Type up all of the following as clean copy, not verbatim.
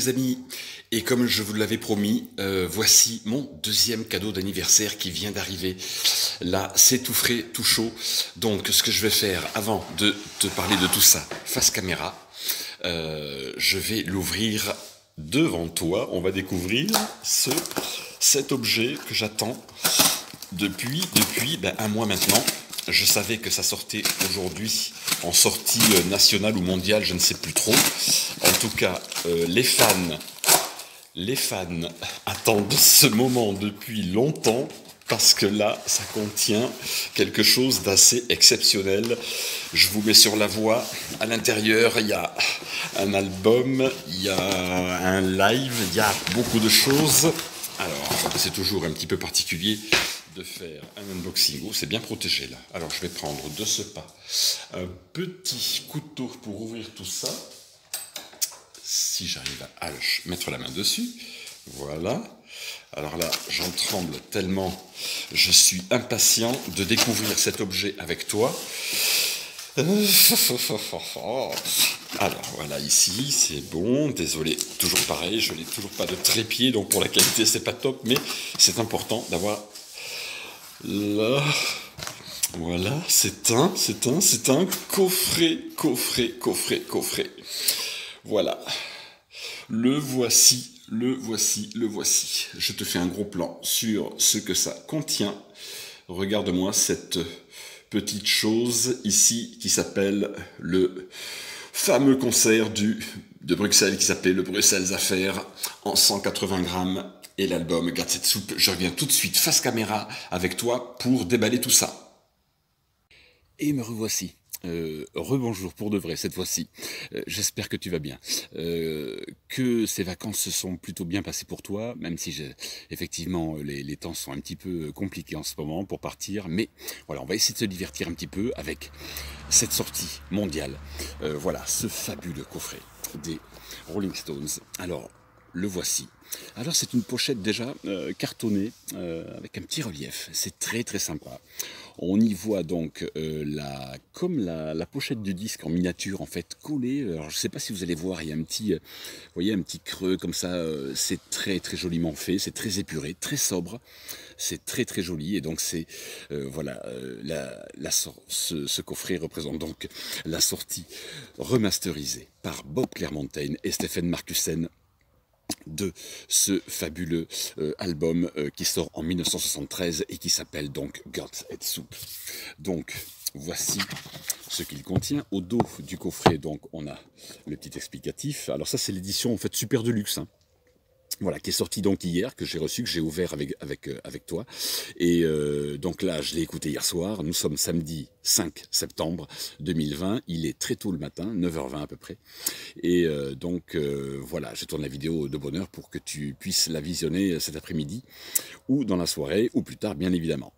les amis, et comme je vous l'avais promis, voici mon deuxième cadeau d'anniversaire qui vient d'arriver. Là, c'est tout frais, tout chaud. Donc ce que je vais faire avant de te parler de tout ça face caméra, je vais l'ouvrir devant toi. On va découvrir cet objet que j'attends depuis un mois maintenant. Je savais que ça sortait aujourd'hui en sortie nationale ou mondiale, je ne sais plus trop. En tout cas, les fans attendent ce moment depuis longtemps parce que là, ça contient quelque chose d'assez exceptionnel. Je vous mets sur la voie. À l'intérieur, il y a un album, il y a un live, il y a beaucoup de choses. Alors, c'est toujours un petit peu particulier de faire un unboxing. Oh, c'est bien protégé là. Alors je vais prendre de ce pas un petit couteau pour ouvrir tout ça. Si j'arrive à mettre la main dessus. Voilà. Alors là, j'en tremble tellement. Je suis impatient de découvrir cet objet avec toi. Alors voilà, ici c'est bon, désolé, toujours pareil, je n'ai toujours pas de trépied, donc pour la qualité c'est pas top, mais c'est important d'avoir là, voilà, c'est un coffret. Voilà, le voici. Je te fais un gros plan sur ce que ça contient. Regarde-moi cette petite chose ici qui s'appelle le fameux concert de Bruxelles qui s'appelait le Bruxelles Affair en 180 grammes. Et l'album Garde cette soupe, je reviens tout de suite face caméra avec toi pour déballer tout ça. Et me revoici. Rebonjour pour de vrai cette fois-ci. J'espère que tu vas bien. Que ces vacances se sont plutôt bien passées pour toi, même si effectivement les temps sont un petit peu compliqués en ce moment pour partir. Mais voilà, on va essayer de se divertir un petit peu avec cette sortie mondiale. Voilà, ce fabuleux coffret des Rolling Stones. Alors, le voici. Alors c'est une pochette déjà cartonnée avec un petit relief. C'est très très sympa. On y voit donc comme la pochette du disque en miniature en fait collée. Alors je ne sais pas si vous allez voir, il y a vous voyez un petit creux comme ça. C'est très très joliment fait. C'est très épuré, très sobre. C'est très très joli et donc c'est voilà ce coffret représente donc la sortie remasterisée par Bob Clearmountain et Stephen Marcussen de ce fabuleux album qui sort en 1973 et qui s'appelle donc God's Head Soup. Donc voici ce qu'il contient. Au dos du coffret donc on a le petit explicatif. Alors ça c'est l'édition en fait super deluxe, hein. Voilà, qui est sorti donc hier, que j'ai reçu, que j'ai ouvert avec toi. Et donc là, je l'ai écouté hier soir. Nous sommes samedi 5 septembre 2020. Il est très tôt le matin, 9h20 à peu près. Et voilà, je tourne la vidéo de bonne heure pour que tu puisses la visionner cet après-midi, ou dans la soirée, ou plus tard, bien évidemment.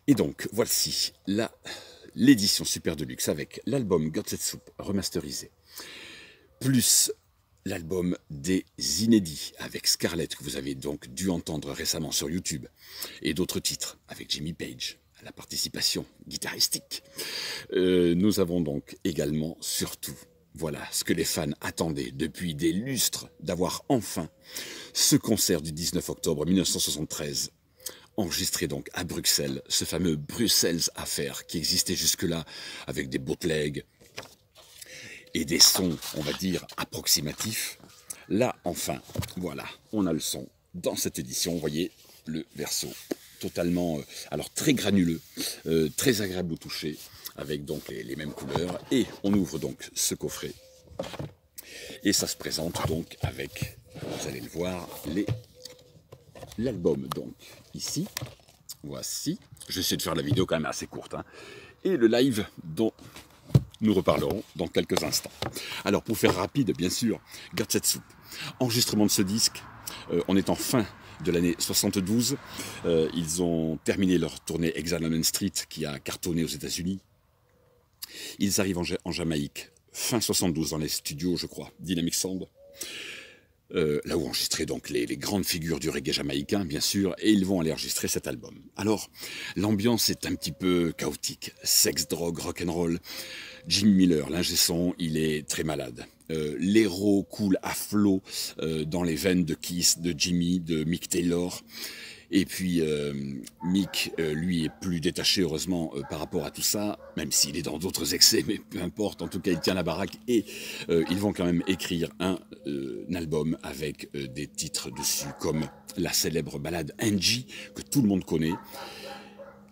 Et donc, voici l'édition super deluxe avec l'album God's Head Soup remasterisé, plus l'album des inédits avec Scarlett, que vous avez donc dû entendre récemment sur YouTube, et d'autres titres avec Jimmy Page à la participation guitaristique. Nous avons donc également, surtout, voilà ce que les fans attendaient depuis des lustres, d'avoir enfin ce concert du 19 octobre 1973, enregistré donc à Bruxelles, ce fameux Bruxelles Affair qui existait jusque-là avec des bootlegs et des sons, on va dire, approximatifs. Là, enfin, voilà, on a le son dans cette édition. Vous voyez le verso totalement, alors très granuleux, très agréable au toucher, avec donc les mêmes couleurs. Et on ouvre donc ce coffret. Et ça se présente donc avec, vous allez le voir, l'album donc ici. Voici. Je vais essayer de faire la vidéo quand même assez courte, hein. Et le live dont nous reparlerons dans quelques instants. Alors pour faire rapide, bien sûr, God's Head Soup. Enregistrement de ce disque, on est en fin de l'année 72. Ils ont terminé leur tournée Exile on Main Street qui a cartonné aux États-Unis. Ils arrivent en Jamaïque fin 72 dans les studios, je crois, Dynamic Sound. Là où enregistraient donc les grandes figures du reggae jamaïcain, bien sûr, et ils vont aller enregistrer cet album. Alors, l'ambiance est un petit peu chaotique. Sexe, drogue, rock'n'roll. Jim Miller, l'ingé son, il est très malade. l'héros coule à flot dans les veines de Kiss, de Jimmy, de Mick Taylor. Et puis Mick, lui, est plus détaché, heureusement, par rapport à tout ça, même s'il est dans d'autres excès, mais peu importe, en tout cas, il tient la baraque. Et ils vont quand même écrire un album avec des titres dessus, comme la célèbre ballade Angie, que tout le monde connaît.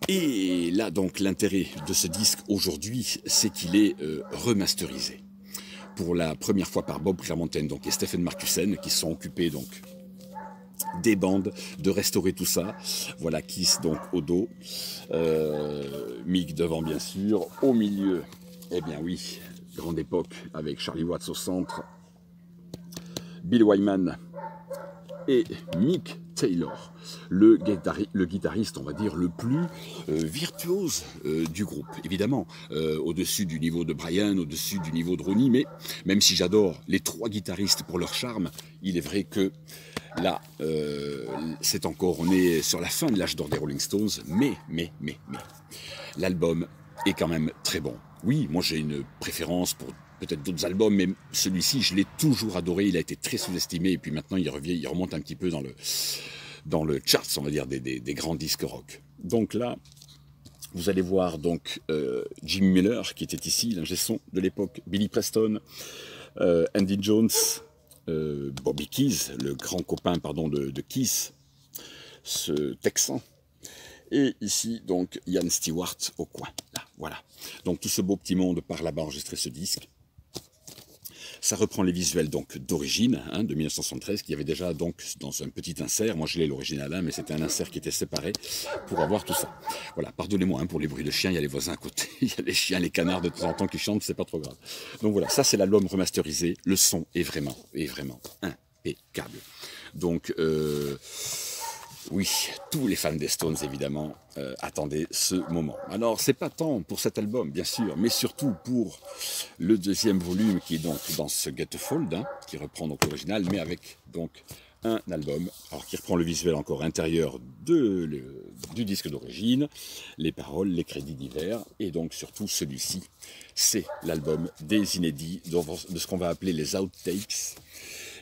Et là, donc, l'intérêt de ce disque aujourd'hui, c'est qu'il est remasterisé. Pour la première fois par Bob Clearmountain donc, et Stephen Marcussen, qui se sont occupés donc des bandes, de restaurer tout ça. Voilà, Kiss donc au dos, Mick devant bien sûr, au milieu, eh bien oui, grande époque avec Charlie Watts au centre, Bill Wyman et Mick Taylor, le guitariste, on va dire, le plus virtuose du groupe, évidemment, au-dessus du niveau de Brian, au-dessus du niveau de Ronnie, mais même si j'adore les trois guitaristes pour leur charme, il est vrai que là, c'est encore, on est sur la fin de l'âge d'or des Rolling Stones, mais, l'album est quand même très bon. Oui, moi j'ai une préférence pour peut-être d'autres albums, mais celui-ci, je l'ai toujours adoré, il a été très sous-estimé, et puis maintenant il revient, il remonte un petit peu dans le charts, on va dire, des grands disques rock. Donc là, vous allez voir donc Jim Miller, qui était ici, l'ingé son de l'époque, Billy Preston, Andy Jones, Bobby Keys, le grand copain de Kiss, ce Texan, et ici donc Ian Stewart au coin, là, voilà. Donc tout ce beau petit monde part là-bas enregistrer ce disque. Ça reprend les visuels donc d'origine, hein, de 1973, qu'il y avait déjà donc dans un petit insert. Moi je l'ai l'original, hein, mais c'était un insert qui était séparé pour avoir tout ça. Voilà, pardonnez-moi hein, pour les bruits de chiens, il y a les voisins à côté, il y a les chiens, les canards de temps en temps qui chantent, c'est pas trop grave. Donc voilà, ça c'est l'album remasterisé, le son est vraiment impeccable. Donc oui, tous les fans des Stones, évidemment, attendaient ce moment. Alors, c'est pas tant pour cet album, bien sûr, mais surtout pour le deuxième volume qui est donc dans ce Gatefold, hein, qui reprend donc l'original, mais avec donc un album, alors qui reprend le visuel encore intérieur du disque d'origine, les paroles, les crédits divers, et donc surtout celui-ci, c'est l'album des inédits, de ce qu'on va appeler les outtakes.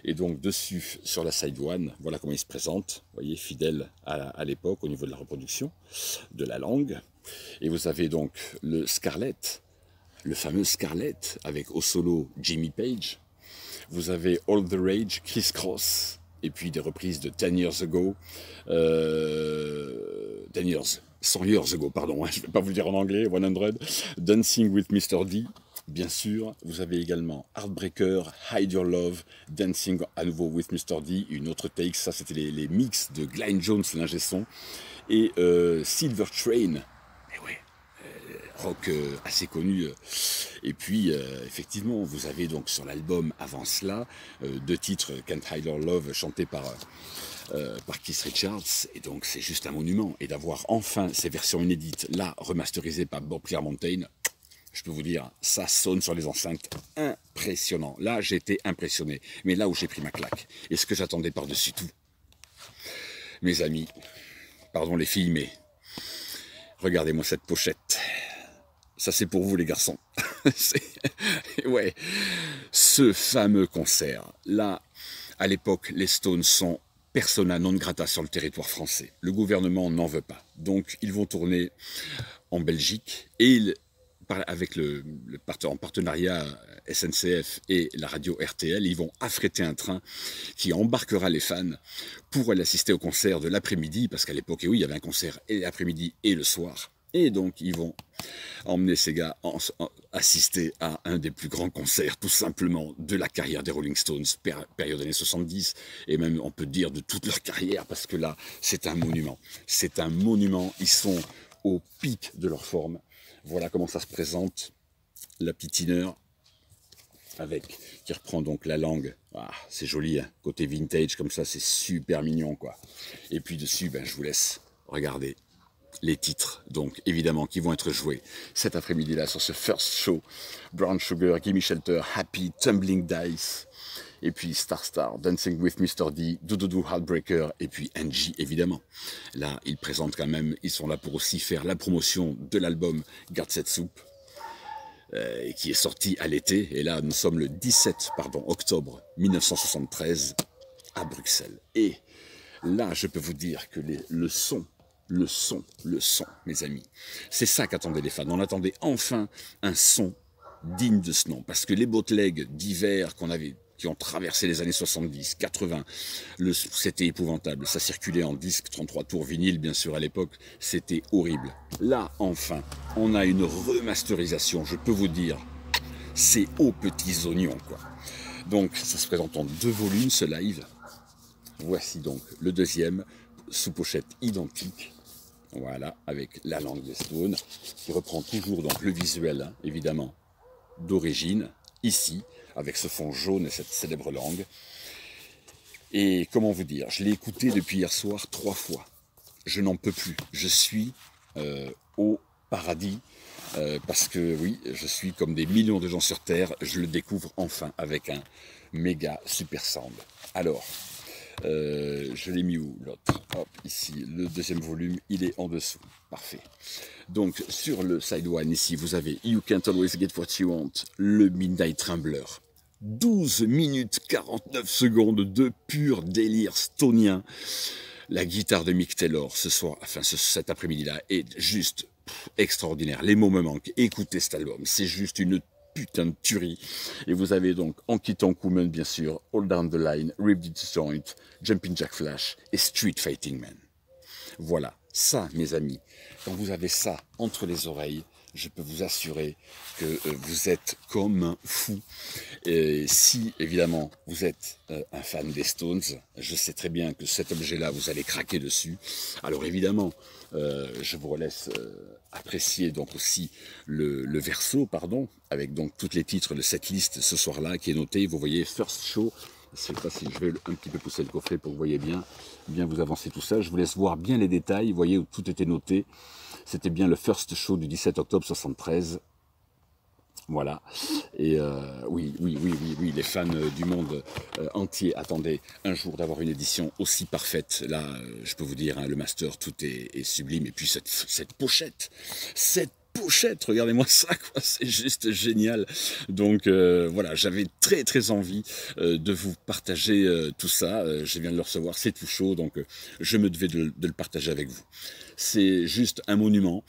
Et donc dessus, sur la side one, voilà comment il se présente, vous voyez, fidèle à l'époque au niveau de la reproduction, de la langue. Et vous avez donc le Scarlet, le fameux Scarlet, avec au solo Jimmy Page. Vous avez All the Rage, Criss Cross, et puis des reprises de 10 Years Ago, 100 Years Ago, pardon, hein, je ne vais pas vous le dire en anglais, 100, Dancing with Mr. D. Bien sûr, vous avez également Heartbreaker, Hide Your Love, Dancing à nouveau with Mr. D, une autre take, ça c'était les mix de Glenn Jones, l'ingé son, et Silver Train, et ouais, rock assez connu. Et puis, effectivement, vous avez donc sur l'album avant cela, deux titres, Can't Hide Your Love, chantés par Keith Richards, et donc c'est juste un monument. Et d'avoir enfin ces versions inédites, là, remasterisées par Bob Clearmountain, je peux vous dire, ça sonne sur les enceintes, impressionnant. Là, j'ai été impressionné. Mais là où j'ai pris ma claque, et ce que j'attendais par-dessus tout, mes amis, pardon les filles, mais regardez-moi cette pochette. Ça, c'est pour vous, les garçons. Ouais, ce fameux concert. Là, à l'époque, les Stones sont persona non grata sur le territoire français. Le gouvernement n'en veut pas. Donc, ils vont tourner en Belgique et avec en partenariat SNCF et la radio RTL, ils vont affréter un train qui embarquera les fans pour aller assister au concert de l'après-midi, parce qu'à l'époque, oui, il y avait un concert et l'après-midi et le soir. Et donc, ils vont emmener ces gars assister à un des plus grands concerts, tout simplement, de la carrière des Rolling Stones, période années 70, et même, on peut dire, de toute leur carrière, parce que là, c'est un monument. C'est un monument, ils sont au pic de leur forme. Voilà comment ça se présente, la petite inner, qui reprend donc la langue. Ah, c'est joli, hein, côté vintage, comme ça, c'est super mignon, quoi. Et puis dessus, ben, je vous laisse regarder les titres, donc évidemment, qui vont être joués cet après-midi-là sur ce first show. Brown Sugar, Gimme Shelter, Happy, Tumbling Dice, et puis Star Star, Dancing with Mr. D, Doudou Heartbreaker, et puis Angie, évidemment. Là, ils présentent quand même, ils sont là pour aussi faire la promotion de l'album Garde cette soupe. qui est sorti à l'été. Et là, nous sommes le 17 octobre 1973 à Bruxelles. Et là, je peux vous dire que le son, mes amis, c'est ça qu'attendaient les fans. On attendait enfin un son digne de ce nom. Parce que les bootlegs d'hiver qui ont traversé les années 70, 80, c'était épouvantable. Ça circulait en disque, 33 tours vinyle, bien sûr, à l'époque. C'était horrible. Là, enfin, on a une remasterisation, je peux vous dire, c'est aux petits oignons, quoi. Donc, ça se présente en 2 volumes, ce live. Voici donc le deuxième, sous pochette identique. Voilà, avec la langue des Stones, qui reprend toujours donc le visuel, hein, évidemment, d'origine, ici, avec ce fond jaune et cette célèbre langue. Et comment vous dire, je l'ai écouté depuis hier soir 3 fois. Je n'en peux plus. Je suis au paradis, parce que oui, je suis comme des millions de gens sur Terre, je le découvre enfin avec un méga super sound. Alors, je l'ai mis où l'autre? Hop, ici, le deuxième volume, il est en dessous. Parfait. Donc, sur le side one, ici, vous avez You Can't Always Get What You Want, le Midnight Trembler. 12 minutes 49 secondes de pur délire stonien. La guitare de Mick Taylor, cet après-midi-là, est juste extraordinaire. Les mots me manquent. Écoutez cet album, c'est juste une putain de tuerie. Et vous avez donc, en quittant Koeman, bien sûr, All Down the Line, Ripped Into Joint, Jumping Jack Flash et Street Fighting Man. Voilà, ça, mes amis, quand vous avez ça entre les oreilles, je peux vous assurer que vous êtes comme un fou. Et si, évidemment, vous êtes un fan des Stones, je sais très bien que cet objet-là, vous allez craquer dessus. Alors, évidemment, je vous laisse apprécier donc aussi le verso, avec donc tous les titres de cette liste ce soir-là qui est notée. Vous voyez, First Show. Je sais pas si je vais un petit peu pousser le coffret pour que vous voyez bien vous avancer tout ça. Je vous laisse voir bien les détails. Vous voyez où tout était noté. C'était bien le First Show du 17 octobre 73. Voilà. Et oui, les fans du monde entier attendaient un jour d'avoir une édition aussi parfaite. Là, je peux vous dire, hein, le master, tout est sublime. Et puis cette pochette, regardez-moi ça, quoi, c'est juste génial. Donc voilà, j'avais très très envie de vous partager tout ça. Je viens de le recevoir, c'est tout chaud, donc je me devais de le partager avec vous. C'est juste un monument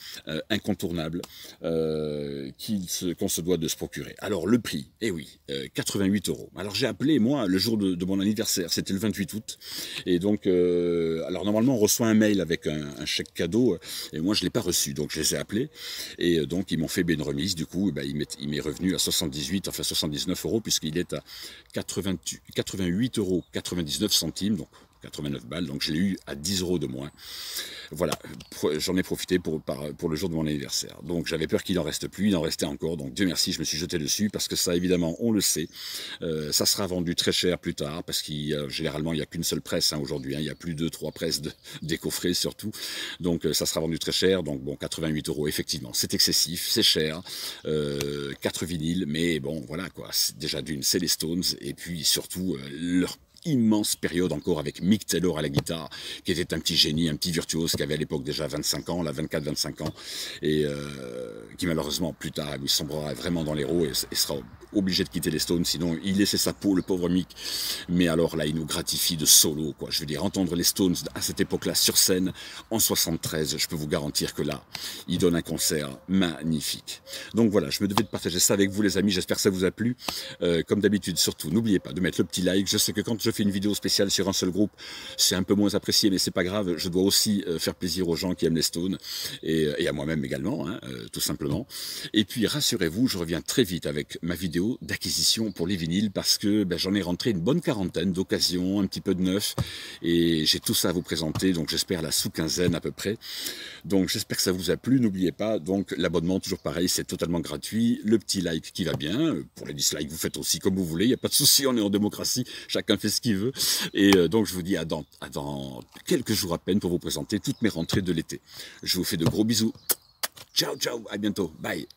incontournable qu'on se doit de se procurer. Alors le prix, eh oui, 88 €. Alors j'ai appelé, moi, le jour de mon anniversaire, c'était le 28 août. Et donc, alors normalement on reçoit un mail avec un chèque cadeau, et moi je ne l'ai pas reçu, donc je les ai appelés. Et donc ils m'ont fait une remise, du coup il m'est revenu à 79 €, puisqu'il est à 88,99 €, donc 89 balles, donc je l'ai eu à 10 € de moins. Voilà, j'en ai profité pour le jour de mon anniversaire. Donc j'avais peur qu'il n'en reste plus, il en restait encore, donc Dieu merci, je me suis jeté dessus, parce que ça, évidemment, on le sait, ça sera vendu très cher plus tard, parce qu'il généralement, il n'y a qu'une seule presse aujourd'hui, hein, il n'y a plus 2-3 presses des coffrets surtout, donc ça sera vendu très cher, donc bon, 88 €, effectivement, c'est excessif, c'est cher, 4 vinyles, mais bon, voilà quoi, déjà d'une, c'est les Stones, et puis surtout, leur immense période encore avec Mick Taylor à la guitare, qui était un petit génie, un petit virtuose, qui avait à l'époque déjà 25 ans, là 24-25 ans, et qui malheureusement plus tard il sombrera vraiment dans l'héros et sera obligé de quitter les Stones, sinon il laissait sa peau, le pauvre Mick. Mais alors là, il nous gratifie de solo, quoi. Je veux dire, entendre les Stones à cette époque-là sur scène, en 73, je peux vous garantir que là, il donne un concert magnifique. Donc voilà, je me devais de partager ça avec vous, les amis, j'espère que ça vous a plu. Comme d'habitude, surtout, n'oubliez pas de mettre le petit like. Je sais que quand je fais une vidéo spéciale sur un seul groupe, c'est un peu moins apprécié, mais c'est pas grave, je dois aussi faire plaisir aux gens qui aiment les Stones, et à moi-même également, hein, tout simplement. Et puis, rassurez-vous, je reviens très vite avec ma vidéo d'acquisition pour les vinyles, parce que j'en ai rentré une bonne quarantaine d'occasions, un petit peu de neuf, et j'ai tout ça à vous présenter, donc j'espère la sous-quinzaine à peu près. Donc j'espère que ça vous a plu, n'oubliez pas, donc l'abonnement, toujours pareil, c'est totalement gratuit, le petit like qui va bien, pour les dislikes, vous faites aussi comme vous voulez, il n'y a pas de souci, on est en démocratie, chacun fait ce qu'il veut, et donc je vous dis à dans quelques jours à peine pour vous présenter toutes mes rentrées de l'été. Je vous fais de gros bisous, ciao, à bientôt, bye.